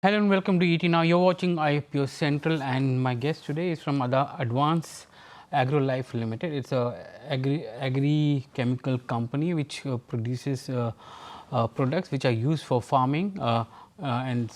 Hello and welcome to ET Now. You're watching IPO Central, and my guest today is from Advanced AgroLife Limited. It's a agri-chemical company which produces products which are used for farming and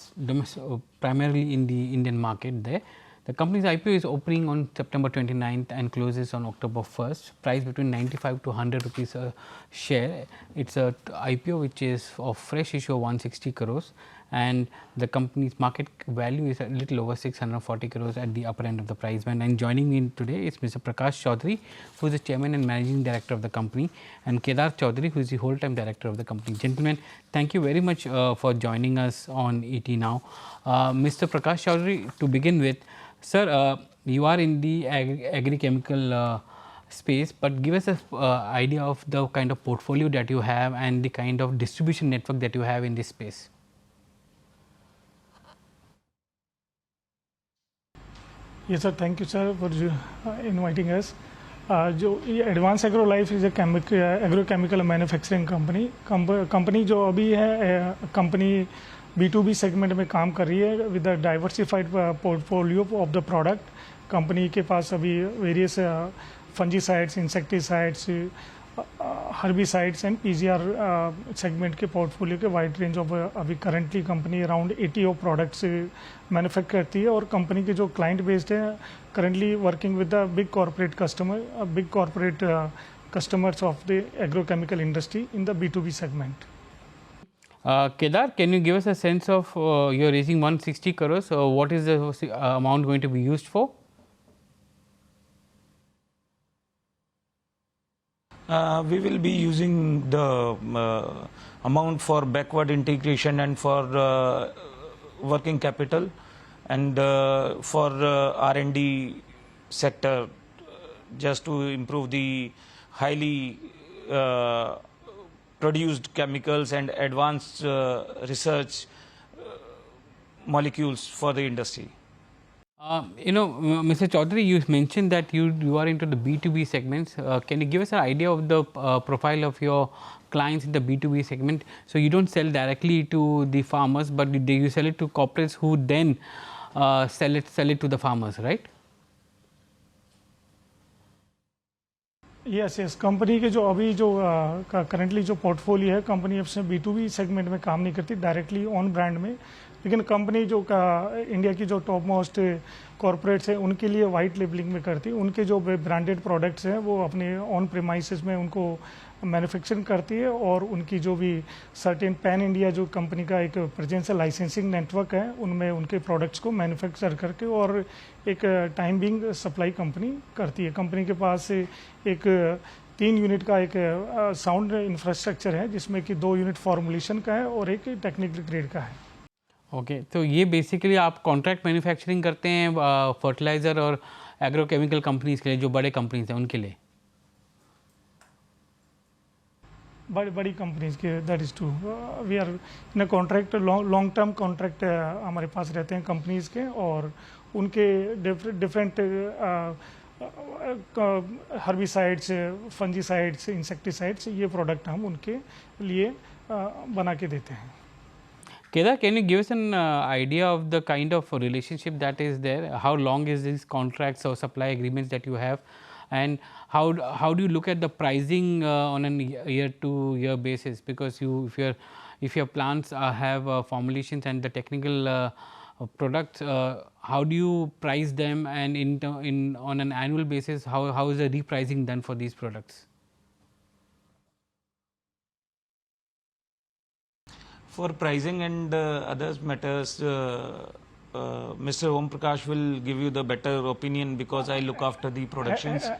primarily in the Indian market there. The company's IPO is opening on September 29th and closes on October 1st. Price between 95 to 100 rupees a share. It's a IPO which is of fresh issue of 160 crores, and the company's market value is a little over 640 crores at the upper end of the price band. And joining me today is Mr. Prakash Chaudhary, who is the chairman and managing director of the company, and Kedar Chaudhary, who is the whole-time director of the company. Gentlemen, thank you very much for joining us on ET Now. Mr. Prakash Chaudhary, to begin with, sir, you are in the agri-chemical space, but give us an idea of the kind of portfolio that you have and the kind of distribution network that you have in this space. Yes, sir. Thank you, sir, for inviting us. Advanced AgroLife is a agrochemical manufacturing company. Company जो अभी है company B2B segment में काम कर रही है with a diversified portfolio of the product. Company के पास अभी various fungicides, insecticides, herbicides and PGR segment के पोर्टफोलियो के वाइड रेंज ऑफ अभी currently company around 80 of products manufacture करती है. और कंपनी के जो क्लाइंट बेस्ड है currently working with the big corporate customers of the agrochemical industry in the B2B segment. Kedar, can you give us a sense of you're raising 160 crores? What is the amount going to be used for? We will be using the amount for backward integration and for working capital and for R&D sector, just to improve the highly produced chemicals and advanced research molecules for the industry. Mr. Chaudhary, you mentioned that you are into the B2B segments. Can you give us an idea of the profile of your clients in the B2B segment? So you don't sell directly to the farmers, but you sell it to corporates who then sell it to the farmers, right? Yes company के जो अभी जो currently जो portfolio है company अपने B2B segment में काम नहीं करती डायरेक्टली ऑन ब्रांड में. लेकिन कंपनी जो इंडिया की जो टॉप मोस्ट कॉर्पोरेट्स हैं उनके लिए वाइट लेबलिंग में करती है. उनके जो ब्रांडेड प्रोडक्ट्स हैं वो अपने ऑन प्रीमाइसेस में उनको मैन्युफैक्चरिंग करती है. और उनकी जो भी सर्टेन पैन इंडिया जो कंपनी का एक प्रेजेंस है, लाइसेंसिंग नेटवर्क है, उनमें उनके प्रोडक्ट्स को मैन्युफैक्चर करके और एक टाइम बिंग सप्लाई कंपनी करती है. कंपनी के पास एक 3 यूनिट का एक साउंड इंफ्रास्ट्रक्चर है जिसमें कि 2 यूनिट फॉर्मुलेशन का है और एक टेक्निकल ग्रेड का है. ओके, तो ये बेसिकली आप कॉन्ट्रैक्ट मैन्युफैक्चरिंग करते हैं फर्टिलाइज़र और एग्रोकेमिकल कंपनीज के लिए, जो बड़े कंपनीज हैं उनके लिए? बड़ी कंपनीज के, that is true. We are in a contract, long term contract हमारे पास रहते हैं कंपनीज के. और उनके डिफरेंट हर्बिसाइड्स, फंजीसाइड्स, इंसेक्टिसाइड्स, ये प्रोडक्ट हम उनके लिए बना के देते हैं. Kedar, can you give us an idea of the kind of relationship that is there? How long is these contracts or supply agreements that you have, and how do you look at the pricing on an year-to-year basis? Because if your plants have formulations and the technical products, how do you price them, and on an annual basis, how is the repricing done for these products? For pricing and others matters, Mr. Om Prakash will give you the better opinion because I look after the productions.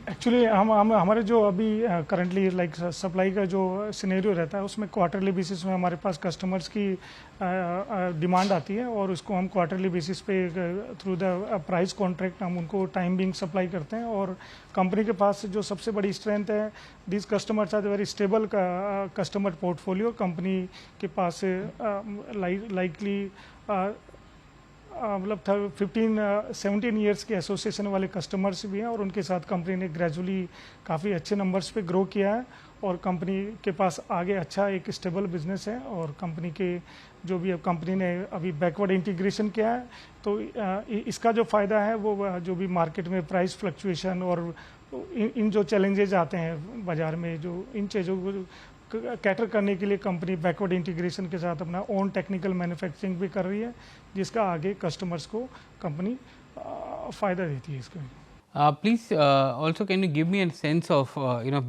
Actually हमारे जो अभी currently like supply का जो scenario रहता है उसमें quarterly basis में हमारे पास कस्टमर्स की डिमांड आती है और उसको हम क्वार्टरली बेसिस पे थ्रू द प्राइस कॉन्ट्रैक्ट हम उनको टाइम बिंग सप्लाई करते हैं. और कंपनी के पास जो सबसे बड़ी स्ट्रेंथ है, this customers are very stable customer portfolio. Company के पास लाइकली मतलब 15-17 ईयर्स के एसोसिएशन वाले कस्टमर्स भी हैं और उनके साथ कंपनी ने ग्रेजुअली काफ़ी अच्छे नंबर्स पे ग्रो किया है. और कंपनी के पास आगे अच्छा एक स्टेबल बिजनेस है। और कंपनी के जो भी अब कंपनी ने अभी बैकवर्ड इंटीग्रेशन किया है, तो इसका जो फ़ायदा है वो जो भी मार्केट में प्राइस फ्लक्चुएशन और इन जो चैलेंजेज आते हैं बाज़ार में, जो इन चीज़ों को कैटर करने के लिए कंपनी बैकवर्ड इंटीग्रेशन के साथ अपना ओन टेक्निकल मैन्युफैक्चरिंग भी कर रही है, जिसका आगे कस्टमर्स को कंपनी फ़ायदा देती है इसका। Please also can you give me a sense of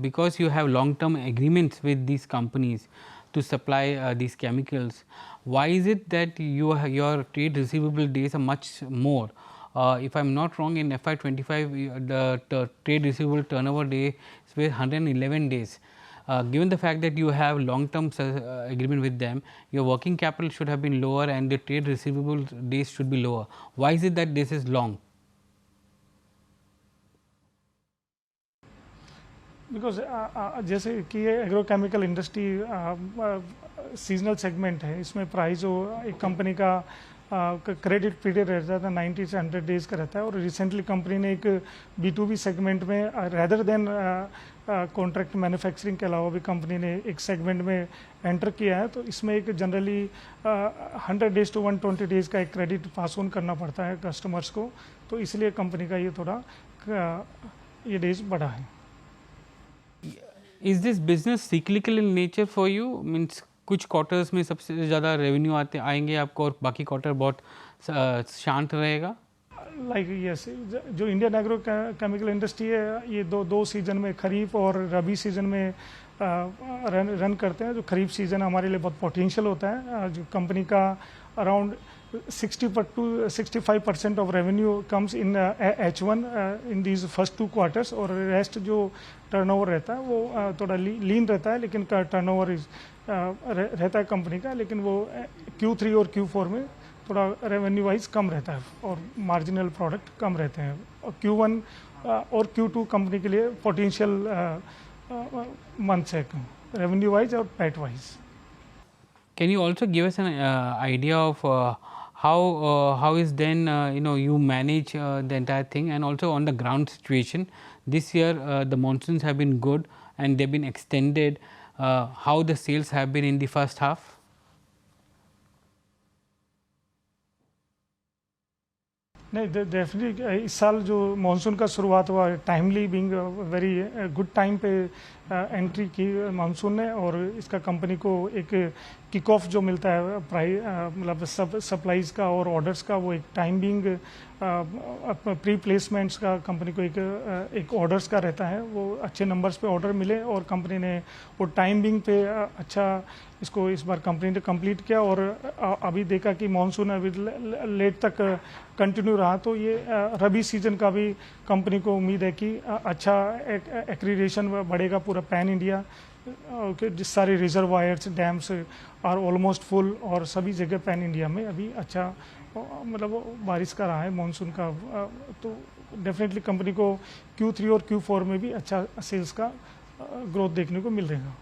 because you have long term agreements with these companies to supply these chemicals, why is it that your trade receivable days are much more? If I am not wrong, in FY25 the trade receivable turnover day is 111 days. Given the fact that you have long term agreement with them, your working capital should have been lower and the trade receivable days should be lower. Why is it that this is long? Because जैसे कि ये agrochemical industry seasonal segment है, इसमें price जो एक company का credit period रहता था 90 से 100 डेज का रहता है। और रिसेंटली कंपनी ने एक B2B सेगमेंट में रेदर देन कॉन्ट्रैक्ट मैन्युफैक्चरिंग के अलावा भी कंपनी ने एक सेगमेंट में एंटर किया है। तो इसमें एक जनरली 100 डेज टू 120 डेज का एक क्रेडिट पास ऑन करना पड़ता है कस्टमर्स को, तो इसलिए कंपनी का ये थोड़ा ये डेज बढ़ा है। Is this business cyclical in nature for you? Means कुछ क्वार्टर्स में सबसे ज़्यादा रेवेन्यू आएंगे आपको और बाकी क्वार्टर बहुत शांत रहेगा? लाइक यस, जो इंडियन एग्रो केमिकल इंडस्ट्री है ये दो सीजन में, खरीफ और रबी सीजन में रन करते हैं। जो खरीफ सीजन हमारे लिए बहुत पोटेंशियल होता है, जो कंपनी का around 60% of revenue comes in H1 in these first 2 quarters, और रेस्ट जो टर्नओवर रहता है वो थोड़ा लीन रहता है, लेकिन टर्नओवर रहता है कंपनी का, लेकिन वो Q3 और Q4 में थोड़ा रेवेन्यू वाइज कम रहता है और मार्जिनल प्रोडक्ट कम रहते हैं। और Q1 और Q2 कंपनी के लिए पोटेंशियल मंथ्स है रेवेन्यू वाइज और PAT wise. Can you also give us an idea of how is then you manage the entire thing, and also on the ground situation this year the monsoons have been good and they've been extended, how the sales have been in the first half? नहीं, definitely इस साल जो monsoon का शुरुआत हुआ timely being very good time पे entry की monsoon ने, और इसका कंपनी को एक किक ऑफ जो मिलता है मतलब सप्लाईज का और ऑर्डर्स का, वो एक टाइम बिंग प्री प्लेसमेंट्स का कंपनी को एक ऑर्डर्स का रहता है, वो अच्छे नंबर्स पे ऑर्डर मिले और कंपनी ने वो टाइम बिंग पे अच्छा इसको इस बार कंपनी ने कंप्लीट किया। और अभी देखा कि मानसून अभी लेट तक कंटिन्यू रहा, तो ये रबी सीजन का भी कंपनी को उम्मीद है कि अच्छा एक्रीडेशन बढ़ेगा पूरा पैन इंडिया, जिस सारे reservoirs dams are almost full, और सभी जगह पैन इंडिया में अभी अच्छा मतलब बारिश का रहा है मानसून का, तो डेफिनेटली कंपनी को Q3 और Q4 में भी अच्छा सेल्स का ग्रोथ देखने को मिल रहेगा।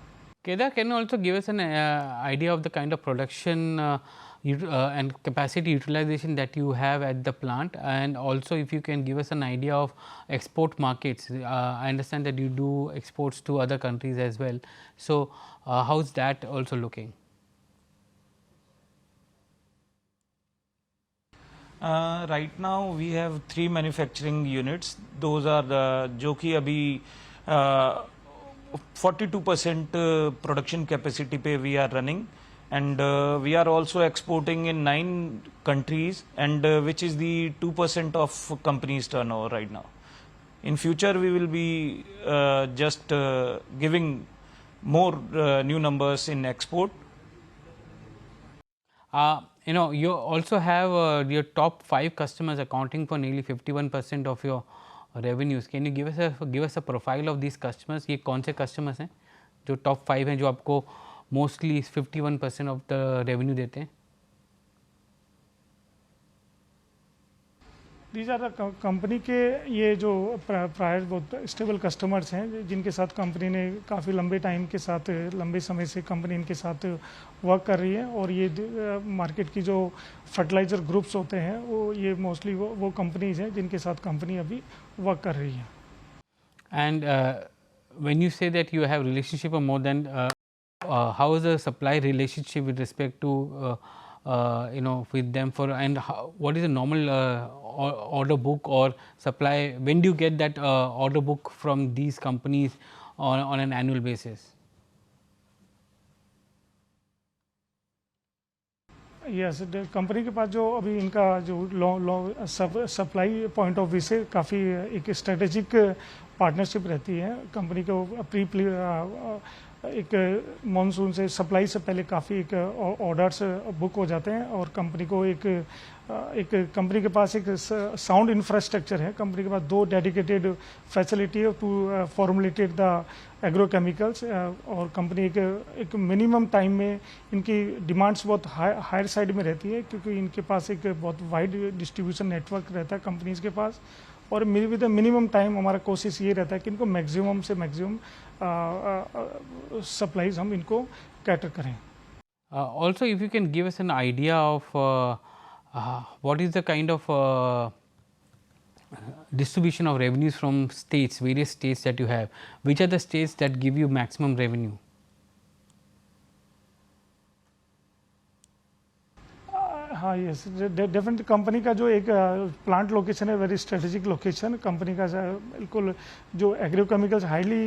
Kedar, can you also give us an idea of the kind of production and capacity utilization that you have at the plant, and also if you can give us an idea of export markets? I understand that you do exports to other countries as well, so how's that also looking? Right now we have 3 manufacturing units. Those are the जो कि अभी 42% production capacity पे we are running, and we are also exporting in 9 countries, and which is the 2% of company's turnover right now. In future we will be just giving more new numbers in export. You also have your top 5 customers accounting for nearly 51% of your revenues. Can you give us a profile of these customers? ये कौन से customers हैं जो top 5 हैं जो आपको mostly 51% of the revenue देते हैं? दीज आर कंपनी के ये जो प्रायर बहुत स्टेबल कस्टमर्स हैं, जिनके साथ कंपनी ने काफ़ी लंबे टाइम के साथ, लंबे समय से कंपनी इनके साथ वर्क कर रही है। और ये मार्केट की जो फर्टिलाइज़र ग्रुप्स होते हैं वो ये मोस्टली वो कंपनीज हैं जिनके साथ कंपनी अभी वर्क कर रही है। And when you say that you have relationship of more than, how is the supply relationship with respect to with them for, and what is the normal order book or supply? When do you get that order book from these companies on an annual basis? Yes, company के पास जो अभी इनका जो long supply point of view से काफ़ी एक strategic partnership रहती है। कंपनी को एक मॉनसून से सप्लाई से पहले काफ़ी एक ऑर्डर्स बुक हो जाते हैं और कंपनी को एक कंपनी के पास एक साउंड इंफ्रास्ट्रक्चर है। कंपनी के पास 2 डेडिकेटेड फैसिलिटी है टू फॉर्मुलेटेड द एग्रोकेमिकल्स, और कंपनी एक मिनिमम टाइम में इनकी डिमांड्स बहुत हायर साइड में रहती है, क्योंकि इनके पास एक बहुत वाइड डिस्ट्रीब्यूशन नेटवर्क रहता है कंपनीज के पास। और विद मिनिमम टाइम हमारा कोशिश ये रहता है कि इनको मैक्सिमम से मैक्सिमम सप्लाईज हम इनको कैटर करें। Also, if you can give us an idea of what is the kind of distribution of revenues from states, various states that you have, which are the states that give you maximum revenue? हाँ, yes, definitely company का जो एक plant location है very strategic location. Company का बिल्कुल जो agrochemicals highly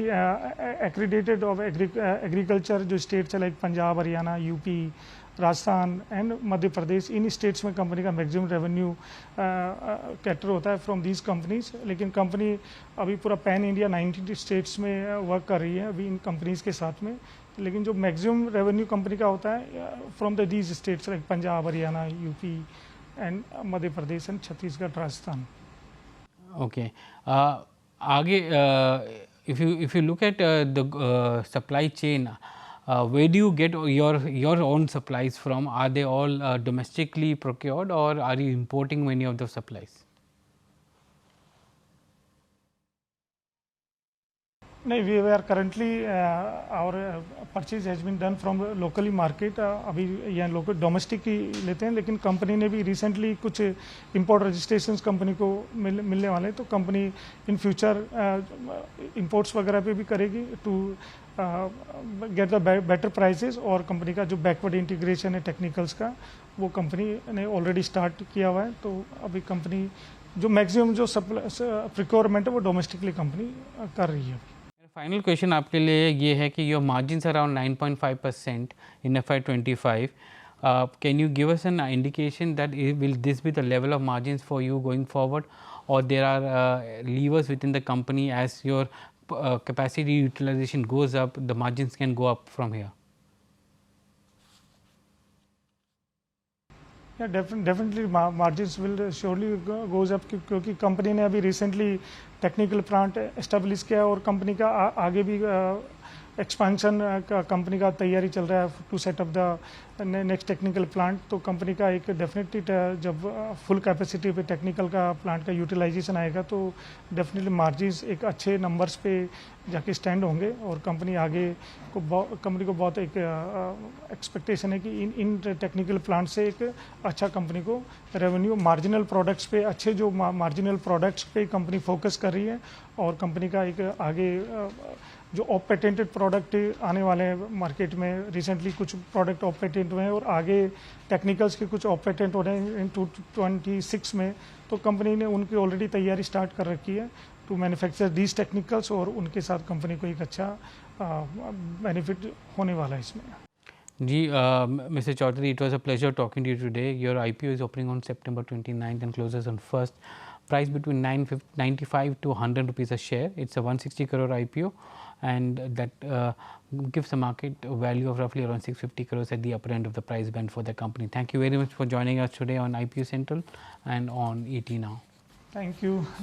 accredited of agriculture जो states है like Punjab, Haryana, UP, Rajasthan and Madhya Pradesh, in states में कंपनी का मैक्सिमम रेवेन्यू कैटर होता है फ्रॉम दीज कंपनीज। लेकिन कंपनी अभी पूरा पैन इंडिया 90 स्टेट्स में वर्क कर रही है अभी इन कंपनीज के साथ में। लेकिन जो मैक्सिमम रेवेन्यू कंपनी का होता है from the these states like Punjab, Haryana, UP and Madhya Pradesh and Chhattisgarh, Rajasthan. Okay. आगे if you look at the supply chain, where do you get your own supplies from? Are they all domestically procured or are you importing many of the supplies? नहीं, we are currently our purchase has been done from locally market. अभी यहाँ local domestic ही लेते हैं, लेकिन company ने भी recently कुछ import registrations company को मिलने वाले हैं, तो कंपनी इन फ्यूचर इंपोर्ट्स वगैरह पे भी करेगी to get the better prices. और कंपनी का जो बैकवर्ड इंटीग्रेशन है टेक्निकल्स का, वो कंपनी ने ऑलरेडी स्टार्ट किया हुआ है। तो अभी कंपनी जो मैक्सिमम जो प्रिक्योरमेंट है वो डोमेस्टिकली कंपनी कर रही है। फाइनल क्वेश्चन आपके लिए ये है कि your margins around 9.5% in FY25. Can you give us an indication that will this be the level of margins for you going forward, or there are levers within the company as your capacity utilization goes up, the margins can go up from here? Definitely margins will surely goes up, क्योंकि company ने अभी recently technical plant establish किया और company का आगे भी expansion का company का तैयारी चल रहा है to set up the next technical plant. तो कंपनी का एक डेफिनेटली जब फुल कैपेसिटी पे टेक्निकल का प्लांट का यूटिलाइजेशन आएगा तो डेफिनेटली मार्जिन्स एक अच्छे नंबर्स पे जाके स्टैंड होंगे। और कंपनी आगे कंपनी को बहुत एक एक्सपेक्टेशन है कि इन टेक्निकल प्लांट से एक अच्छा कंपनी को रेवेन्यू मार्जिनल प्रोडक्ट्स पे, अच्छे जो मार्जिनल प्रोडक्ट्स पे कंपनी फोकस कर रही है। और कंपनी का एक आगे जो ऑफ पेटेंटेड प्रोडक्ट आने वाले हैं मार्केट में, रिसेंटली कुछ प्रोडक्ट ऑफ पेटेंट हुए हैं और आगे टेक्निकल्स के कुछ ऑफ पेटेंट हो रहे हैं इन 2026 में। तो कंपनी ने उनकी ऑलरेडी तैयारी स्टार्ट कर रखी है टू मैन्युफैक्चर दीज टेक्निकल्स, और उनके साथ कंपनी को एक अच्छा बेनिफिट होने वाला है इसमें। जी, Mr. Chaudhary, it was a pleasure talking to you today. Your IPO is opening on September 29th and closes on 1st. Price between 95 to 100 rupees a share. It's a 160 crore IPO, and that gives a market value of roughly around 650 crores at the upper end of the price band for the company. Thank you very much for joining us today on IPO Central and on ET Now. Thank you.